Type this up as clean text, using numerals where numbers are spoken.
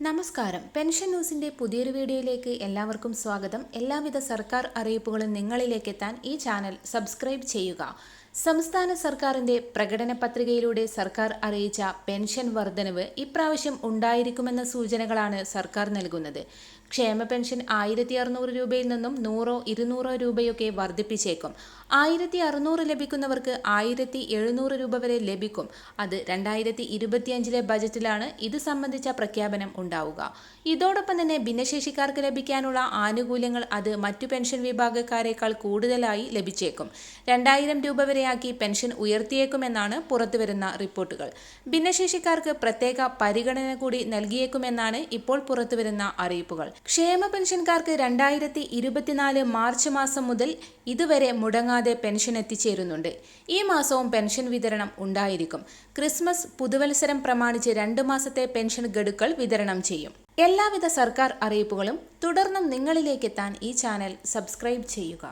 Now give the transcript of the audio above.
നമസ്കാരം. പെൻഷൻ ന്യൂസിന്റെ പുതിയൊരു വീഡിയോയിലേക്ക് എല്ലാവർക്കും സ്വാഗതം. എല്ലാവിധ സർക്കാർ അറിയിപ്പുകളും നിങ്ങളിലേക്ക് എത്താൻ ഈ ചാനൽ സബ്സ്ക്രൈബ് ചെയ്യുക. സംസ്ഥാന സർക്കാരിന്റെ പ്രകടന പത്രികയിലൂടെ സർക്കാർ അറിയിച്ച പെൻഷൻ വർധനവ് ഇപ്രാവശ്യം ഉണ്ടായിരിക്കുമെന്ന സൂചനകളാണ് സർക്കാർ നൽകുന്നത്. ക്ഷേമ പെൻഷൻ 1600 രൂപയിൽ നിന്നും 100-200 രൂപയൊക്കെ വർദ്ധിപ്പിച്ചേക്കും. 1600 ലഭിക്കുന്നവർക്ക് 1700 രൂപ വരെ ലഭിക്കും. അത് 2025 ബജറ്റിലാണ് ഇത് സംബന്ധിച്ച പ്രഖ്യാപനം ഉണ്ടാവുക. ഇതോടൊപ്പം തന്നെ ഭിന്നശേഷിക്കാർക്ക് ലഭിക്കാനുള്ള ആനുകൂല്യങ്ങൾ അത് മറ്റു പെൻഷൻ വിഭാഗക്കാരേക്കാൾ കൂടുതലായി ലഭിച്ചേക്കും. 2000 രൂപ വരെയാക്കി പെൻഷൻ ഉയർത്തിയേക്കുമെന്നാണ് പുറത്തുവരുന്ന റിപ്പോർട്ടുകൾ. ഭിന്നശേഷിക്കാർക്ക് പ്രത്യേക പരിഗണന കൂടി നൽകിയേക്കുമെന്നാണ് ഇപ്പോൾ പുറത്തുവരുന്ന അറിയിപ്പുകൾ. ക്ഷേമ പെൻഷൻകാർക്ക് 2024 മാർച്ച് മാസം മുതൽ ഇതുവരെ മുടങ്ങാതെ പെൻഷൻ എത്തിച്ചേരുന്നുണ്ട്. ഈ മാസവും പെൻഷൻ വിതരണം ഉണ്ടായിരിക്കും. ക്രിസ്മസ്, പുതുവത്സരം പ്രമാണിച്ച് 2 മാസത്തെ പെൻഷൻ ഗഡുക്കൾ വിതരണം ചെയ്യും. എല്ലാവിധ സർക്കാർ അറിയിപ്പുകളും തുടർന്നും നിങ്ങളിലേക്കെത്താൻ ഈ ചാനൽ സബ്സ്ക്രൈബ് ചെയ്യുക.